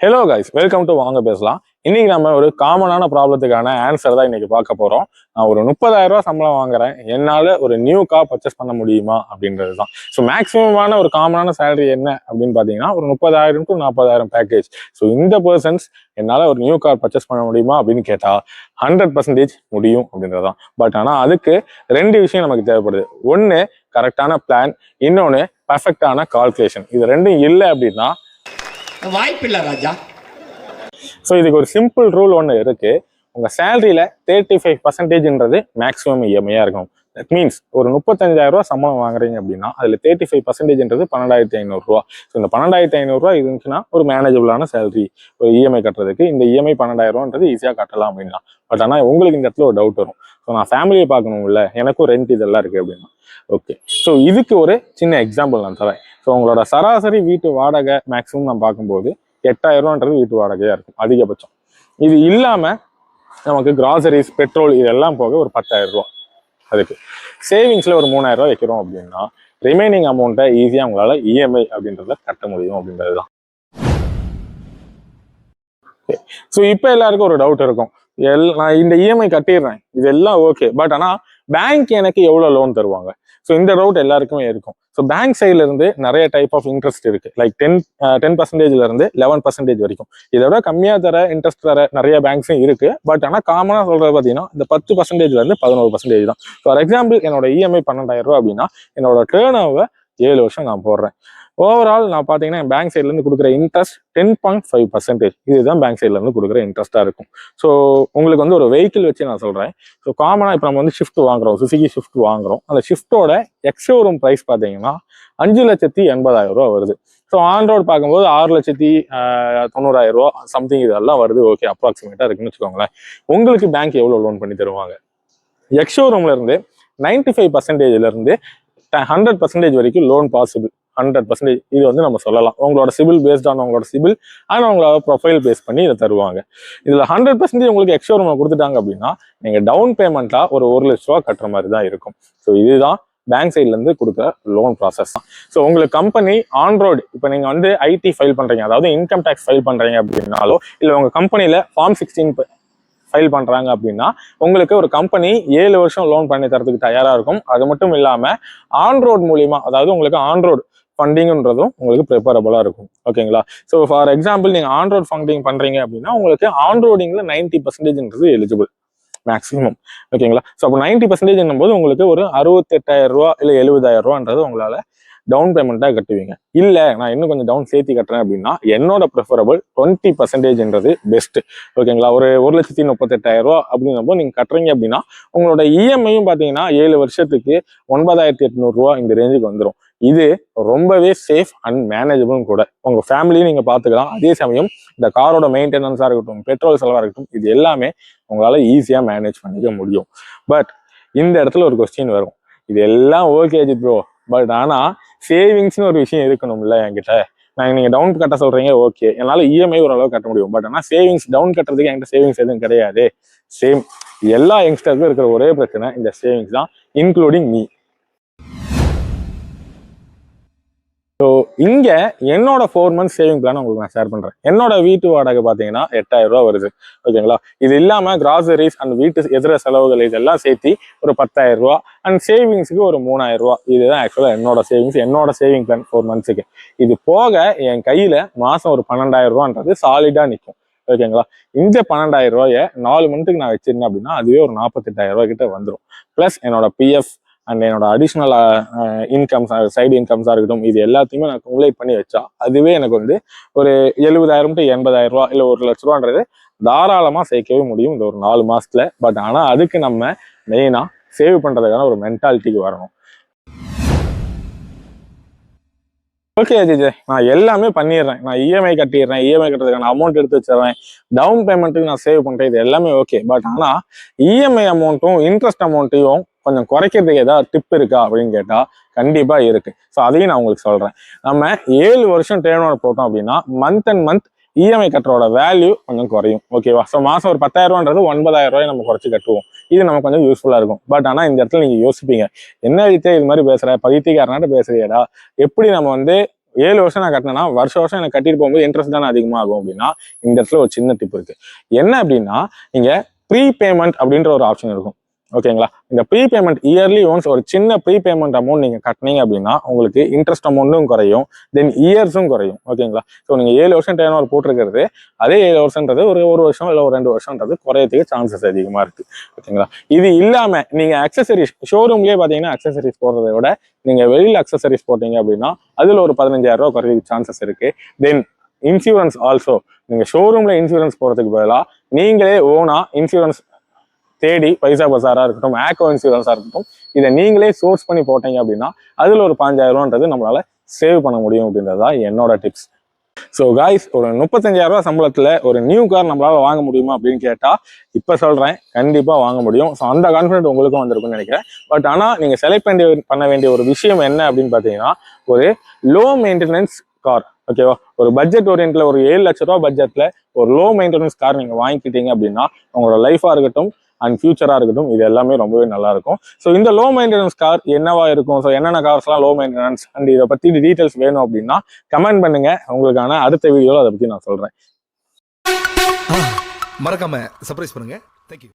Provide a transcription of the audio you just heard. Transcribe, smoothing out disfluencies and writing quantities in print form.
Hello guys, welcome to வாங்க பேசலாம். இன்னைக்கு நம்ம ஒரு காமனான ப்ராப்ளத்துக்கான ஆன்சர் தான் இன்னைக்கு பார்க்க போறோம். நான் ஒரு 30,000 ரூபாய் சம்பளம் வாங்குறேன், என்னால ஒரு நியூ கார் பர்ச்சேஸ் பண்ண முடியுமா அப்படின்றது தான். ஸோ மேக்ஸிமமான ஒரு காமனான சேலரி என்ன அப்படின்னு பார்த்தீங்கன்னா ஒரு 30,000 to 40,000 பேக்கேஜ். ஸோ இந்த பர்சன்ஸ் என்னால் ஒரு நியூ கார் பர்ச்சேஸ் பண்ண முடியுமா அப்படின்னு கேட்டால் 100% முடியும் அப்படின்றது தான். பட் ஆனால் அதுக்கு ரெண்டு விஷயம் நமக்கு தேவைப்படுது. ஒன்று கரெக்டான பிளான், இன்னொன்று பர்ஃபெக்டான கால்குலேஷன். இது ரெண்டும் இல்லை அப்படின்னா வாய்ப்பில்லை ராஜா. ஸோ இதுக்கு ஒரு சிம்பிள் ரூல் ஒன்று இருக்கு. உங்கள் சேலரியில் 35%ன்றது மேக்ஸிமம் இஎம்ஐயாக இருக்கணும். தட் மீன்ஸ் ஒரு 35,000 ரூபா சம்பளம் வாங்குறீங்க அப்படின்னா அதில் 35%ன்றது 12,500 ரூபா. ஸோ இந்த 12,500 ரூபா இருந்துச்சுன்னா ஒரு மேனேஜபிளான சேலரி ஒரு இஎம்ஐ கட்டுறதுக்கு. இந்த இஎம்ஐ 12,000 ரூபான்றது ஈஸியாக கட்டலாம் அப்படின்னா. பட் ஆனால் உங்களுக்கு இந்த இடத்துல ஒரு டவுட் வரும். ஸோ நான் ஃபேமிலியை பார்க்கணும் இல்லை, எனக்கும் ரெண்ட் இதெல்லாம் இருக்குது அப்படின்னா. ஓகே, ஸோ இதுக்கு ஒரு சின்ன எக்ஸாம்பிள் நான் தரேன். ஸோ உங்களோட சராசரி வீட்டு வாடகை மேக்ஸிமம் நான் பார்க்கும்போது 8,000 ரூபான்றது வீட்டு வாடகையாக இருக்கும் அதிகபட்சம். இது இல்லாமல் நமக்கு கிராசரிஸ், பெட்ரோல் இதெல்லாம் போக ஒரு 10,000 ரூபா. அதுக்கு சேவிங்ஸில் ஒரு 3,000 ரூபா வைக்கிறோம் அப்படின்னா ரிமைனிங் அமௌண்ட்டை ஈஸியாக உங்களால் இஎம்ஐ அப்படின்றத கட்ட முடியும் அப்படின்றது தான். ஸோ இப்போ எல்லாருக்கும் ஒரு டவுட் இருக்கும், நான் இந்த இஎம்ஐ கட்டிடுறேன், இதெல்லாம் ஓகே, பட் ஆனால் பேங்க் எனக்கு எவ்வளோ லோன் தருவாங்க? ஸோ இந்த டவுட் எல்லாருக்குமே இருக்கும். ஸோ பேங்க் சைட்ல இருந்து நிறைய டைப் ஆஃப் இன்ட்ரெஸ்ட் இருக்கு. லைக் 10% இருந்து 11% வரைக்கும். இதை விட கம்மியாக தர இன்ட்ரெஸ்ட் தர நிறைய பேங்க்ஸும் இருக்கு. பட் ஆனால் காமனாக சொல்றது பார்த்தீங்கன்னா இந்த 10% இருந்து 11% தான். ஃபார் எக்ஸாம்பிள் என்னோட இஎம்ஐ 12,000 ரூபா அப்படின்னா என்னோட டேர்ன் ஓவர் 7 வருஷம் நான் போடுறேன். ஓவரால் நான் பார்த்தீங்கன்னா என் பேங்க் சைட்லேருந்து கொடுக்குற இன்ட்ரெஸ்ட் 10.5%. இதுதான் பேங்க் சைட்லேருந்து கொடுக்குற இன்ட்ரெஸ்ட்டாக இருக்கும். ஸோ உங்களுக்கு வந்து ஒரு வெஹிக்கிள் வச்சு நான் சொல்கிறேன். ஸோ காமனாக இப்போ நம்ம வந்து ஷிஃப்ட் வாங்குறோம், சுசுகி ஷிஃப்ட் வாங்குறோம். அந்த ஷிஃப்ட்டோட எக்ஸ்ஷோரூம் ப்ரைஸ் பார்த்தீங்கன்னா 5,80,000 ரூபா வருது. ஸோ ஆன் ரோட் பார்க்கும்போது 6,90,000 ரூபா சம்திங் இதெல்லாம் வருது. ஓகே, அப்ராக்சிமேட்டாக இருக்குன்னு வச்சுக்கோங்களேன். உங்களுக்கு பேங்க் எவ்வளோ லோன் பண்ணி தருவாங்க? எக்ஸ்ஷோரூம்ல இருந்து 95%லேருந்து 100% வரைக்கும் லோன் பாசிபிள். 100% இது வந்து நம்ம சொல்லலாம். உங்களோட சிபில் பேஸ்ட் ஆன உங்களோட சிபில் ஆனால் உங்களோட ப்ரொஃபைல் பேஸ் பண்ணி இதை தருவாங்க. இதில் 100% உங்களுக்கு எக்ஸ்ஷோரூம் கொடுத்துட்டாங்க அப்படின்னா நீங்கள் டவுன் பேமெண்ட்டாக ஒரு 1,00,000 ரூபா கட்டுற மாதிரி தான் இருக்கும். ஸோ இதுதான் பேங்க் சைட்லேருந்து கொடுக்குற லோன் ப்ராசஸ் தான். ஸோ உங்களுக்கு கம்பெனி ஆன்ரோடு இப்போ நீங்கள் வந்து ஐடி ஃபைல் பண்ணுறீங்க, அதாவது இன்கம் டேக்ஸ் ஃபைல் பண்ணுறீங்க அப்படின்னாலோ, இல்லை உங்கள் கம்பெனியில் ஃபார்ம் 16 ஃபைல் பண்ணுறாங்க அப்படின்னா உங்களுக்கு ஒரு கம்பெனி 7 வருஷம் லோன் பண்ணி தரதுக்கு தயாராக இருக்கும். அது மட்டும் இல்லாமல் ஆன்ரோட் மூலியமா, அதாவது உங்களுக்கு ஆன்ரோட் ஃபண்டிங்ன்றதும் உங்களுக்கு ப்ரிப்பரபிளாக இருக்கும். ஓகேங்களா? ஸோ ஃபார் எக்ஸாம்பிள் நீங்கள் ஆன்ரோட் ஃபண்டிங் பண்ணுறீங்க அப்படின்னா உங்களுக்கு ஆன்ரோடிங்கில் 90%ன்றது எலிஜிபிள் மேக்ஸிமம். ஓகேங்களா? ஸோ அப்போ 90% போது உங்களுக்கு ஒரு 68,000 ரூபா இல்லை 70,000 ரூபான்றது உங்களால் டவுன் பேமெண்ட்டாக கட்டுவீங்க. இல்லை நான் இன்னும் கொஞ்சம் டவுன் சேர்த்தி கட்டுறேன் அப்படின்னா என்னோட ப்ரிஃபரபிள் 20%ன்றது பெஸ்ட். ஓகேங்களா? ஒரு 1,38,000 ரூபா அப்படிங்கும்போது நீங்கள் கட்டுறீங்க அப்படின்னா உங்களோட இஎம்ஐயும் பார்த்தீங்கன்னா 7 வருஷத்துக்கு 9,800 ரூபா இந்த ரேஞ்சுக்கு வந்துடும். இது ரொம்பவே சேஃப் அண்ட் மேனேஜபிளும் கூட. உங்கள் ஃபேமிலியும் நீங்கள் பார்த்துக்கலாம். அதே சமயம் இந்த காரோட மெயின்டெனன்ஸாக இருக்கட்டும், பெட்ரோல் செலவாக இருக்கட்டும், இது எல்லாமே உங்களால் ஈஸியாக மேனேஜ் பண்ணிக்க முடியும். பட் இந்த இடத்துல ஒரு கொஸ்டின் வரும், இது எல்லாம் ஓகே அஜித் ப்ரோ, பட் ஆனால் சேவிங்ஸ்னு ஒரு விஷயம் இருக்கணும்ல என்கிட்ட. நீங்கள் டவுன் கட்ட சொல்கிறீங்க, ஓகே, என்னால் இஎம்ஐ ஓரளவு கட்ட முடியும். பட் ஆனால் சேவிங்ஸ் டவுன் கட்டுறதுக்கு என்கிட்ட சேவிங்ஸ் எதுவும் கிடையாது. சேம் எல்லா யங்ஸ்டருக்கும் இருக்கிற ஒரே பிரச்சனை இந்த சேவிங்ஸ் தான், இன்க்ளூடிங் மீ. ஸோ இங்கே என்னோட 4 months சேவிங் பிளான் உங்களுக்கு நான் ஷேர் பண்ணுறேன். என்னோட வீட்டு வாடகை பார்த்தீங்கன்னா 8,000 ரூபா வருது. ஓகேங்களா? இது இல்லாமல் கிராசரிஸ் அண்ட் வீட்டு எதிர செலவுகள் இதெல்லாம் சேர்த்து ஒரு 10,000 ரூபா அண்ட் சேவிங்ஸுக்கு ஒரு 3,000 ரூபா. இதுதான் ஆக்சுவலாக என்னோட சேவிங்ஸ், என்னோட சேவிங் பிளான் 4 monthsக்கு. இது போக என் கையில் மாதம் ஒரு 12,000 ரூபான்றது சாலிடாக நிற்கும். ஓகேங்களா? இந்த 12,000 ரூபாயை 4 மந்த்துக்கு நான் வச்சிருந்தேன் அப்படின்னா அதுவே ஒரு 48,000 ரூபா கிட்ட வந்துடும். ப்ளஸ் என்னோட பிஎஃப் அண்ட் என்னோட அடிஷ்னல் இன்கம்ஸ், சைடு இன்கம்ஸாக இருக்கட்டும், இது எல்லாத்தையுமே நான் குமுலேட் பண்ணி வச்சா அதுவே எனக்கு வந்து ஒரு 70,000 to 80,000 ரூபா இல்லை 1,00,000 ரூபான்றது தாராளமாக சேர்க்கவே முடியும் இந்த ஒரு 4 மாதத்துல. பட் ஆனால் அதுக்கு நம்ம மெயினாக சேவ் பண்ணுறதுக்கான ஒரு மென்டாலிட்டிக்கு வரணும். ஓகே அஜிஜ், நான் எல்லாமே பண்ணிடுறேன், நான் இஎம்ஐ கட்டிடுறேன், இஎம்ஐ கட்டுறதுக்கான அமௌண்ட் எடுத்து வச்சிடுறேன், டவுன் பேமெண்ட்டுக்கு நான் சேவ் பண்ணுறேன், இது எல்லாமே ஓகே. பட் ஆனால் இஎம்ஐ அமௌண்ட்டும் இன்ட்ரெஸ்ட் அமௌண்ட்டையும் கொஞ்சம் குறைக்கிறதுக்கு ஏதாவது டிப் இருக்கா அப்படின்னு கேட்டால் கண்டிப்பாக இருக்குது. ஸோ அதையும் நான் உங்களுக்கு சொல்கிறேன். நம்ம 7 வருஷம் டேர்ன் ஓவர் போட்டோம் அப்படின்னா மந்த் அண்ட் மந்த் இஎம்ஐ கட்டுறோட வேல்யூ கொஞ்சம் குறையும். ஓகேவா? ஸோ மாதம் ஒரு 10,000 ரூபான்றது 9,000 ரூபாய் நம்ம குறைச்சி கட்டுவோம். இது நமக்கு கொஞ்சம் யூஸ்ஃபுல்லாக இருக்கும். பட் ஆனால் இந்த இடத்துல நீங்கள் யோசிப்பீங்க, என்ன வித்தே இது மாதிரி பேசுகிற, பைத்தியக்காரனாட்ட பேசுறியடா, எப்படி நம்ம வந்து 7 வருஷம் நான் கட்டினேன்னா வருஷம் எனக்கு கட்டிட்டு போகும்போது இன்ட்ரெஸ்ட் தானே அதிகமாகும் அப்படின்னா இந்த இடத்துல ஒரு சின்ன டிப் இருக்கு. என்ன அப்படின்னா நீங்க ப்ரீ பேமெண்ட் அப்படின்ற ஒரு ஆப்ஷன் இருக்கும். ஓகேங்களா? இந்த ப்ரீ பேமெண்ட் இயர்லி ஒன்ஸ் ஒரு சின்ன ப்ரீ பேமெண்ட் அமௌண்ட் நீங்க கட்டினீங்க அப்படின்னா உங்களுக்கு இன்ட்ரெஸ்ட் அமௌண்ட்டும் குறையும், தென் இயர்ஸும் குறையும். ஓகேங்களா? ஸோ நீங்க 7 வருஷம் டேர்ன் போட்டிருக்கிறது அதே 7 வருஷம்ன்றது ஒரு வருஷம் இல்லை ஒரு 2 வருஷம்ன்றது குறையத்துக்கு சான்சஸ் அதிகமா இருக்கு. ஓகேங்களா? இது இல்லாம நீங்க அக்சசரிஸ் ஷோரூம்லயே பாத்தீங்கன்னா அக்சசரிஸ் போடுறதை விட நீங்க வெளியில அக்சசரிஸ் போட்டீங்க அப்படின்னா அதுல ஒரு 15,000 ரூபாய் குறையதுக்கு சான்சஸ் இருக்கு. தென் இன்சூரன்ஸ் ஆல்சோ, நீங்க ஷோரூம்ல இன்சூரன்ஸ் போறதுக்கு பதிலாக நீங்களே ஓனா இன்சூரன்ஸ் தேடி பைசா பசாரா இருக்கட்டும், ஆக்கோ இன்சூரன்ஸா இருக்கட்டும், இதை நீங்களே சோர்ஸ் பண்ணி போட்டீங்க அப்படின்னா அதுல ஒரு 15,000 ரூபான்றது நம்மளால சேவ் பண்ண முடியும் அப்படின்றதா என்னோட டிப்ஸ். ஸோ காய்ஸ், ஒரு 35,000 ரூபாய் சம்பளத்துல ஒரு நியூ கார் நம்மளால வாங்க முடியுமா அப்படின்னு கேட்டா இப்ப சொல்றேன், கண்டிப்பா வாங்க முடியும். ஸோ அந்த கான்ஃபிடென்ட் உங்களுக்கும் வந்திருக்கும்னு நினைக்கிறேன். பட் ஆனா நீங்க செலக்ட் பண்ண வேண்டிய ஒரு விஷயம் என்ன அப்படின்னு பாத்தீங்கன்னா ஒரு லோ மெயின்டெனன்ஸ் கார். ஓகேவா? ஒரு பட்ஜெட் ஓரியன்ட்ல ஒரு 7 லட்ச ரூபாய் பட்ஜெட்ல ஒரு லோ மெயின்டெனன்ஸ் கார் நீங்க வாங்கிக்கிட்டீங்க அப்படின்னா உங்களோட லைஃபா இருக்கட்டும் அண்ட் ஃபியூச்சரா இருக்கட்டும் இது எல்லாமே ரொம்பவே நல்லா இருக்கும். ஸோ இந்த லோ மெயின்டெனன்ஸ் கார் என்னவா இருக்கும், ஸோ என்னென்ன கார்ஸ்லாம் லோ மெயின்டெனன்ஸ் அண்ட் இதை பத்தி டீடைல்ஸ் வேணும் அப்படின்னா கமெண்ட் பண்ணுங்க. உங்களுக்கான அடுத்த வீடியோல அதை பத்தி நான் சொல்றேன். மறக்காம சர்ப்ரைஸ் பண்ணுங்க. தேங்க்யூ.